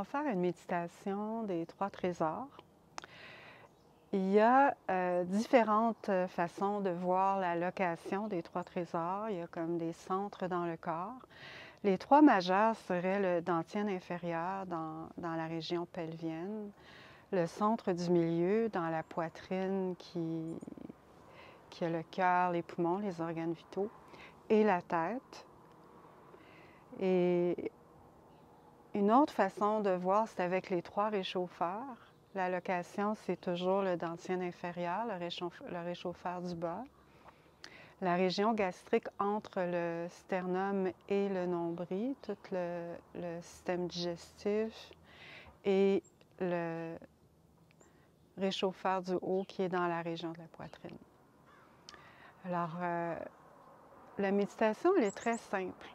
faire une méditation des 3 trésors. Il y a différentes façons de voir la location des 3 trésors. Il y a comme des centres dans le corps. Les 3 majeurs seraient le dantian inférieur dans la région pelvienne, le centre du milieu dans la poitrine qui a le cœur, les poumons, les organes vitaux, et la tête. Et une autre façon de voir, c'est avec les 3 réchauffeurs. La location, c'est toujours le dantian inférieur, le réchauffeur du bas. La région gastrique entre le sternum et le nombril, tout le système digestif, et le réchauffeur du haut qui est dans la région de la poitrine. Alors, la méditation, elle est très simple.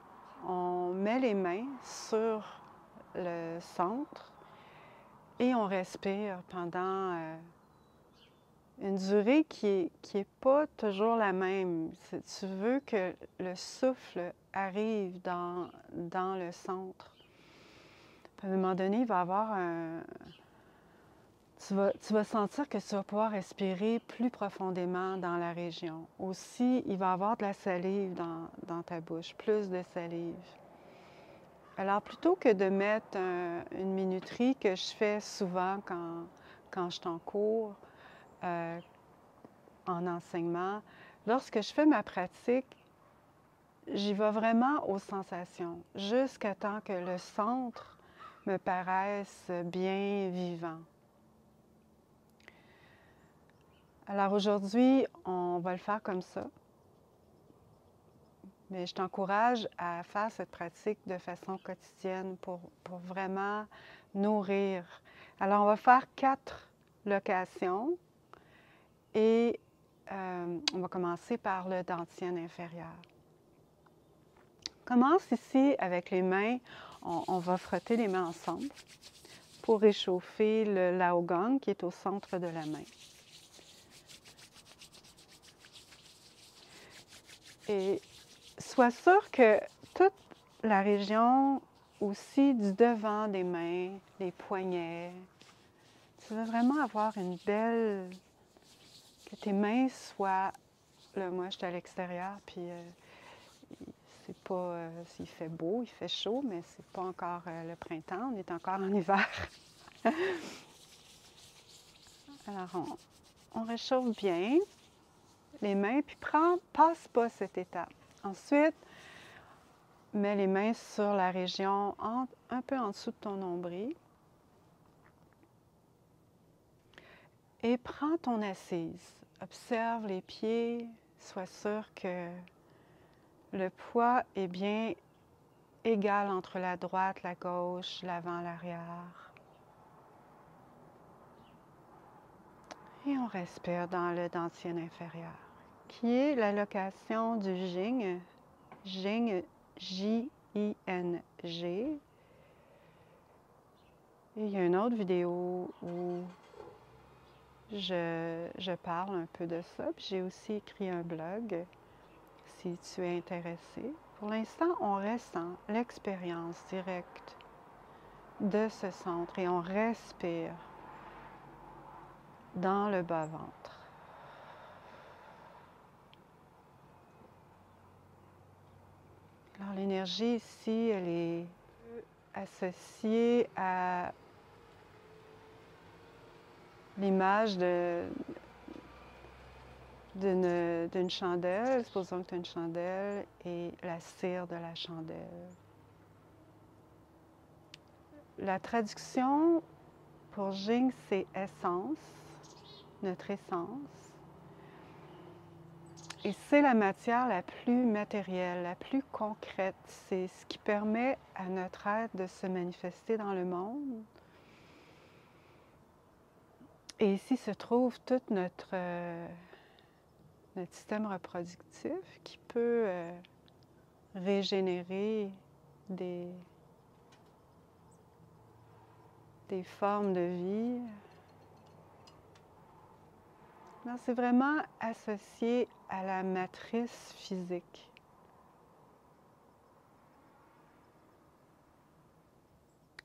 On met les mains sur le centre et on respire pendant une durée qui est pas toujours la même. Tu veux que le souffle arrive dans le centre. À un moment donné, il va y avoir un... Tu vas sentir que tu vas pouvoir respirer plus profondément dans la région. Aussi, il va y avoir de la salive dans ta bouche, plus de salive. Alors, plutôt que de mettre une minuterie que je fais souvent quand je suis en cours, en enseignement, lorsque je fais ma pratique, j'y vais vraiment aux sensations, jusqu'à temps que le centre me paraisse bien vivant. Alors aujourd'hui, on va le faire comme ça. Mais je t'encourage à faire cette pratique de façon quotidienne pour vraiment nourrir. Alors, on va faire 4 locations et on va commencer par le dantian inférieur. Commence ici avec les mains. On va frotter les mains ensemble pour réchauffer le laogang qui est au centre de la main. Et sois sûr que toute la région aussi du devant des mains, les poignets, tu veux vraiment avoir une belle... que tes mains soient... Là, moi, je suis à l'extérieur, puis c'est pas... s'il fait beau, il fait chaud, mais c'est pas encore le printemps, on est encore en hiver. Alors, on réchauffe bien les mains, puis passe pas cette étape. Ensuite, mets les mains sur la région un peu en dessous de ton nombril. Et prends ton assise. Observe les pieds. Sois sûr que le poids est bien égal entre la droite, la gauche, l'avant, l'arrière. Et on respire dans le dantian inférieur, qui est la location du Jing. Jing, J-I-N-G. Et il y a une autre vidéo où je parle un peu de ça. Puis j'ai aussi écrit un blog si tu es intéressé. Pour l'instant, on ressent l'expérience directe de ce centre et on respire dans le bas-ventre. Alors l'énergie ici, elle est associée à l'image d'une chandelle. Supposons que tu as une chandelle et la cire de la chandelle. La traduction pour Jing, c'est essence, notre essence. Et c'est la matière la plus matérielle, la plus concrète. C'est ce qui permet à notre être de se manifester dans le monde. Et ici se trouve tout notre système reproductif qui peut régénérer des formes de vie. C'est vraiment associé à la matrice physique.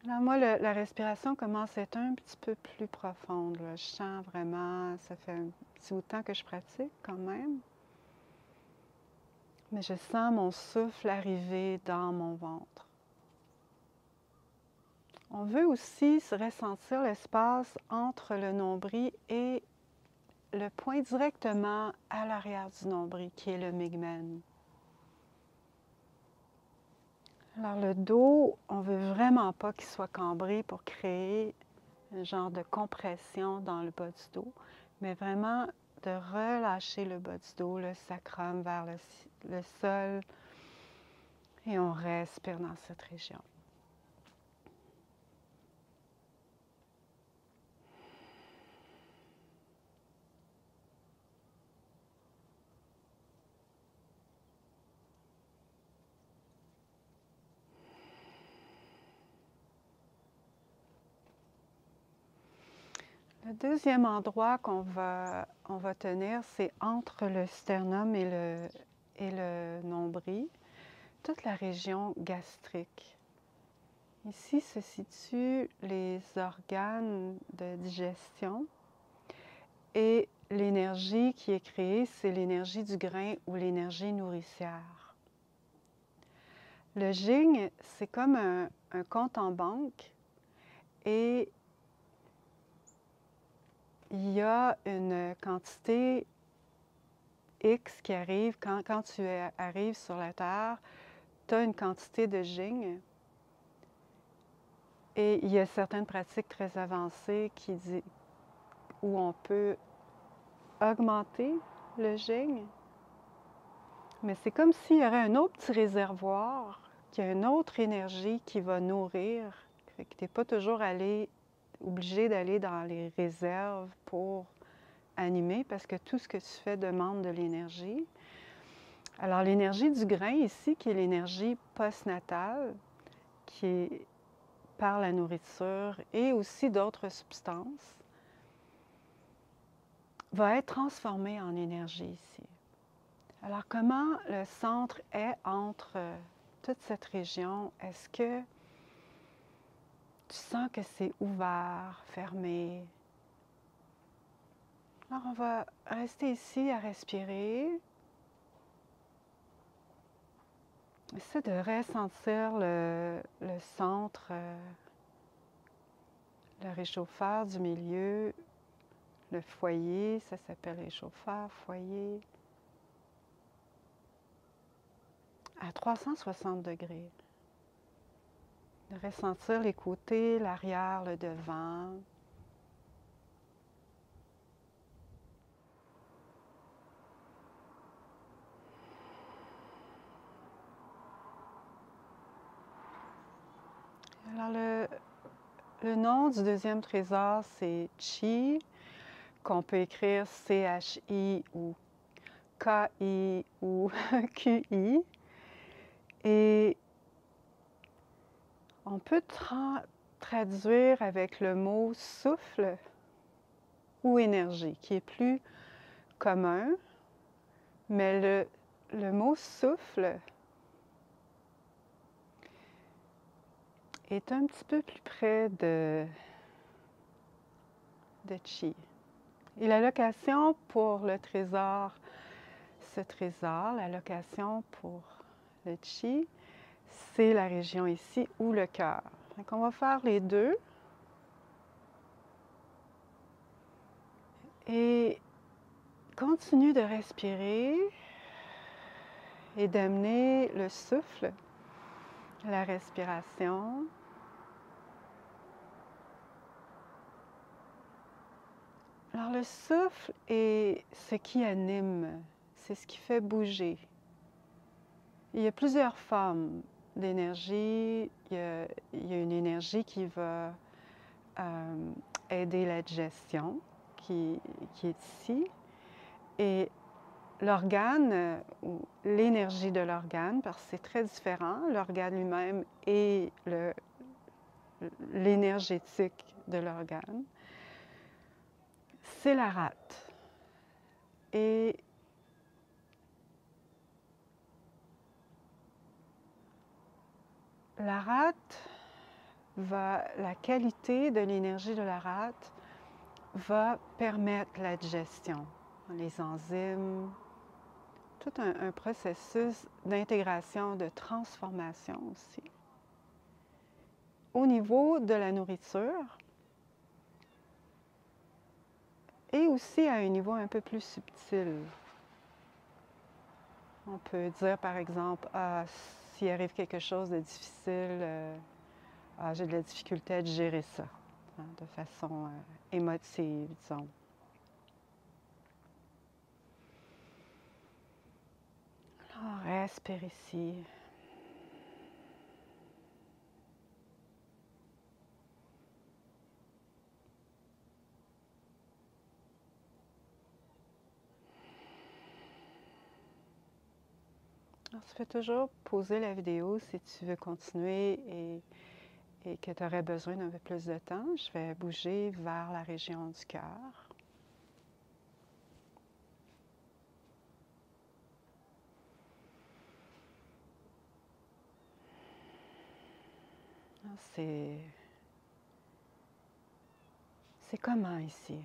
Là, moi, la respiration commence à être un petit peu plus profonde, là. Je sens vraiment, ça fait un petit bout de temps que je pratique quand même, mais je sens mon souffle arriver dans mon ventre. On veut aussi se ressentir l'espace entre le nombril et le point directement à l'arrière du nombril, qui est le migmen. Alors le dos, on veut vraiment pas qu'il soit cambré pour créer un genre de compression dans le bas du dos, mais vraiment de relâcher le bas du dos, le sacrum vers le sol, et on respire dans cette région. Le deuxième endroit qu'on va tenir, c'est entre le sternum et le nombril, toute la région gastrique. Ici se situent les organes de digestion et l'énergie qui est créée, c'est l'énergie du grain ou l'énergie nourricière. Le Jing, c'est comme un compte en banque et il y a une quantité X qui arrive. Quand tu arrives sur la Terre, tu as une quantité de Jing. Et il y a certaines pratiques très avancées où on peut augmenter le Jing. Mais c'est comme s'il y aurait un autre petit réservoir, qu'il y a une autre énergie qui va nourrir. Fait que tu n'es pas toujours obligé d'aller dans les réserves pour animer, parce que tout ce que tu fais demande de l'énergie. Alors l'énergie du grain ici, qui est l'énergie postnatale, qui est par la nourriture et aussi d'autres substances, va être transformée en énergie ici. Alors comment le centre est entre toute cette région? Est-ce que tu sens que c'est ouvert, fermé? Alors on va rester ici à respirer. Essaie de ressentir le centre, le réchauffeur du milieu, le foyer, ça s'appelle réchauffeur, foyer, à 360 degrés. De ressentir les côtés, l'arrière, le devant. Alors le nom du deuxième trésor, c'est Chi, qu'on peut écrire C-H-I ou K-I ou Q-I. Et on peut traduire avec le mot souffle ou énergie, qui est plus commun, mais le mot souffle est un petit peu plus près de Chi. Et la location pour le trésor, la location pour le Chi, c'est la région ici ou le cœur. Donc on va faire les deux. Et continue de respirer et d'amener le souffle, la respiration. Alors le souffle est ce qui anime, c'est ce qui fait bouger. Il y a plusieurs formes d'énergie. Il y a une énergie qui va aider la digestion, qui est ici. Et l'organe, ou l'énergie de l'organe, parce que c'est très différent, l'organe lui-même et l'énergétique de l'organe, c'est la rate. Et la rate la qualité de l'énergie de la rate va permettre la digestion, les enzymes, tout un processus d'intégration, de transformation aussi. Au niveau de la nourriture et aussi à un niveau un peu plus subtil. On peut dire par exemple, s'il arrive quelque chose de difficile, j'ai de la difficulté à digérer ça, hein, de façon émotive, disons. Alors, respire ici. Alors, tu peux toujours pauser la vidéo si tu veux continuer et que tu aurais besoin d'un peu plus de temps. Je vais bouger vers la région du cœur. C'est comment ici?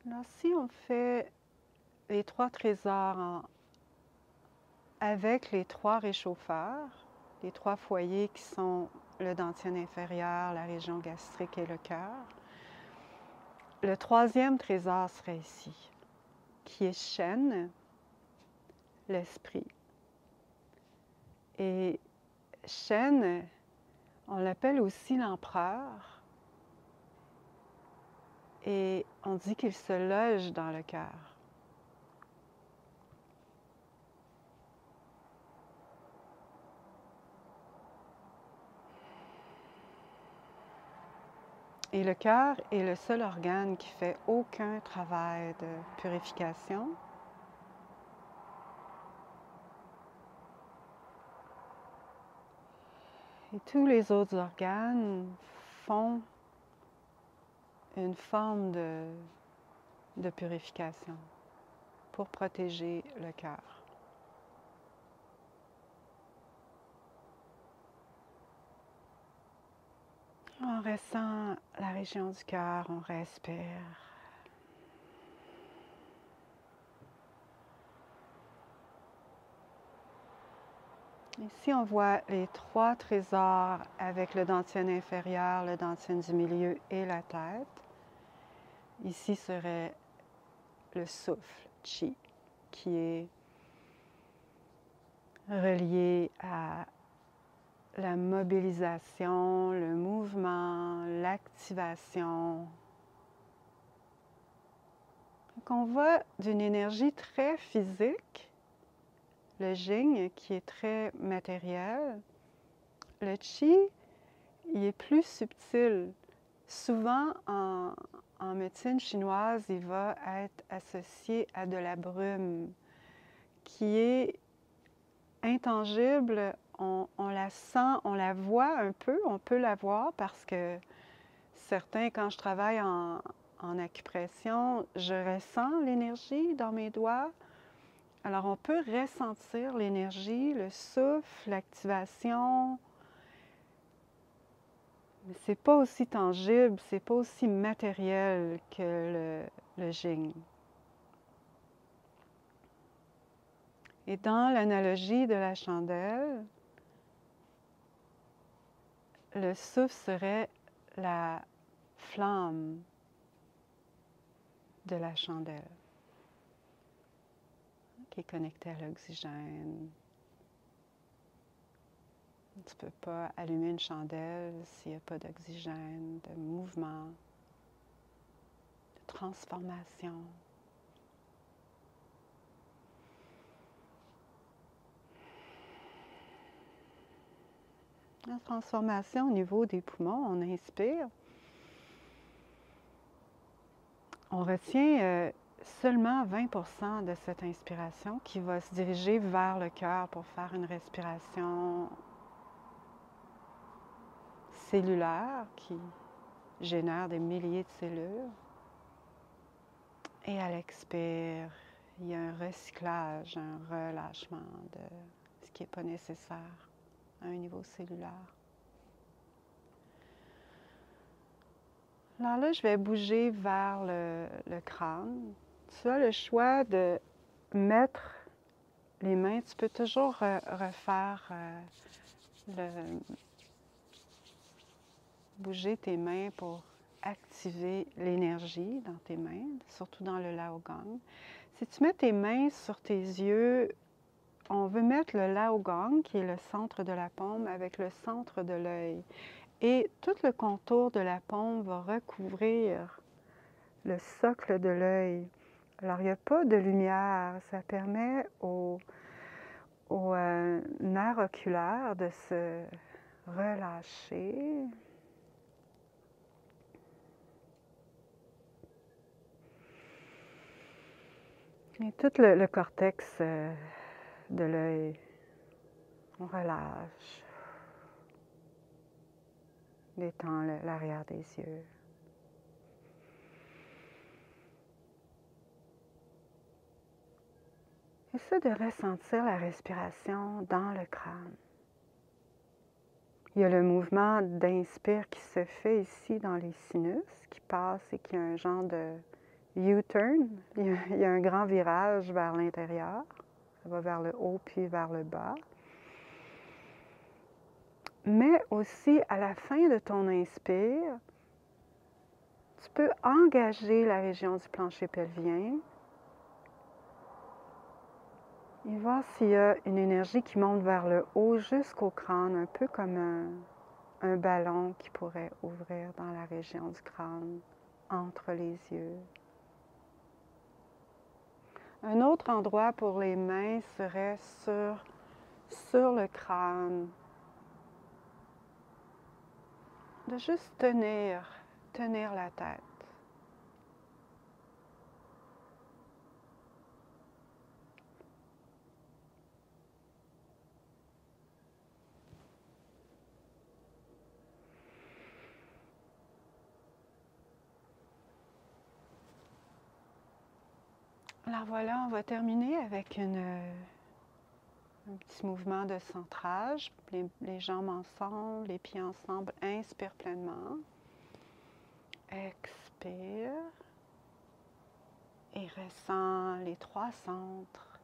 Alors, si on fait les 3 trésors avec les 3 réchauffeurs, les 3 foyers qui sont le dantian inférieur, la région gastrique et le cœur, le 3e trésor serait ici, qui est Shen, l'esprit. Et Shen, on l'appelle aussi l'empereur, et on dit qu'il se loge dans le cœur. Et le cœur est le seul organe qui fait aucun travail de purification. Et tous les autres organes font une forme de purification pour protéger le cœur. On ressent la région du cœur, on respire. Ici, on voit les 3 trésors avec le dantian inférieur, le dantian du milieu et la tête. Ici serait le souffle, Chi, qui est relié à la mobilisation, le mouvement, l'activation. Donc on voit d'une énergie très physique, le Jing qui est très matériel. Le Qi, il est plus subtil. Souvent en médecine chinoise, il va être associé à de la brume qui est intangible. On la sent, on la voit un peu, on peut la voir parce que certains, quand je travaille en acupression, je ressens l'énergie dans mes doigts. Alors on peut ressentir l'énergie, le souffle, l'activation, mais c'est pas aussi tangible, c'est pas aussi matériel que le Jing. Et dans l'analogie de la chandelle, le souffle serait la flamme de la chandelle qui est connectée à l'oxygène. Tu ne peux pas allumer une chandelle s'il n'y a pas d'oxygène, de mouvement, de transformation. La transformation au niveau des poumons, on inspire. On retient seulement 20% de cette inspiration qui va se diriger vers le cœur pour faire une respiration cellulaire qui génère des milliers de cellules. Et à l'expire, il y a un recyclage, un relâchement de ce qui n'est pas nécessaire à un niveau cellulaire. Alors là, je vais bouger vers le crâne. Tu as le choix de mettre les mains. Tu peux toujours refaire bouger tes mains pour activer l'énergie dans tes mains, surtout dans le Laogang. Si tu mets tes mains sur tes yeux, on veut mettre le Laogang, qui est le centre de la paume, avec le centre de l'œil. Et tout le contour de la paume va recouvrir le socle de l'œil. Alors, il n'y a pas de lumière. Ça permet au nerf oculaire de se relâcher. Et tout le cortex de l'œil, on relâche. Détend l'arrière des yeux. Essaie de ressentir la respiration dans le crâne. Il y a le mouvement d'inspire qui se fait ici dans les sinus, qui passe et qui a un genre de U-turn. Il y a un grand virage vers l'intérieur. Ça va vers le haut puis vers le bas. Mais aussi, à la fin de ton inspire, tu peux engager la région du plancher pelvien et voir s'il y a une énergie qui monte vers le haut jusqu'au crâne, un peu comme un ballon qui pourrait ouvrir dans la région du crâne, entre les yeux. Un autre endroit pour les mains serait sur le crâne. De juste tenir la tête. Alors voilà, on va terminer avec un petit mouvement de centrage. Les jambes ensemble, les pieds ensemble. Inspire pleinement. Expire. Et ressens les 3 centres.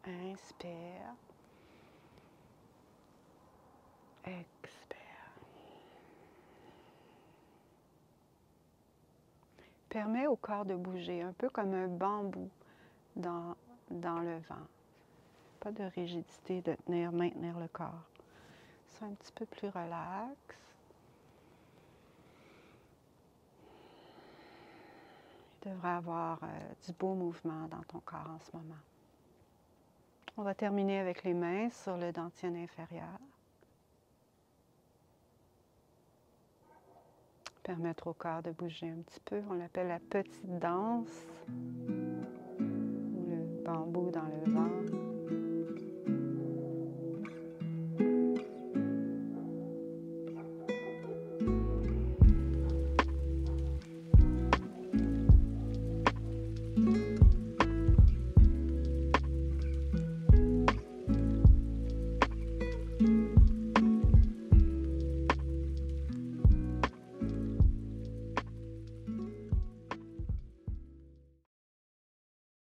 Inspire. Expire. Permets au corps de bouger, un peu comme un bambou dans le vent. Pas de rigidité de maintenir le corps. C'est un petit peu plus relax. Il devrait y avoir du beau mouvement dans ton corps en ce moment. On va terminer avec les mains sur le dantian inférieur. Permettre au corps de bouger un petit peu. On l'appelle la petite danse ou le bambou dans le vent.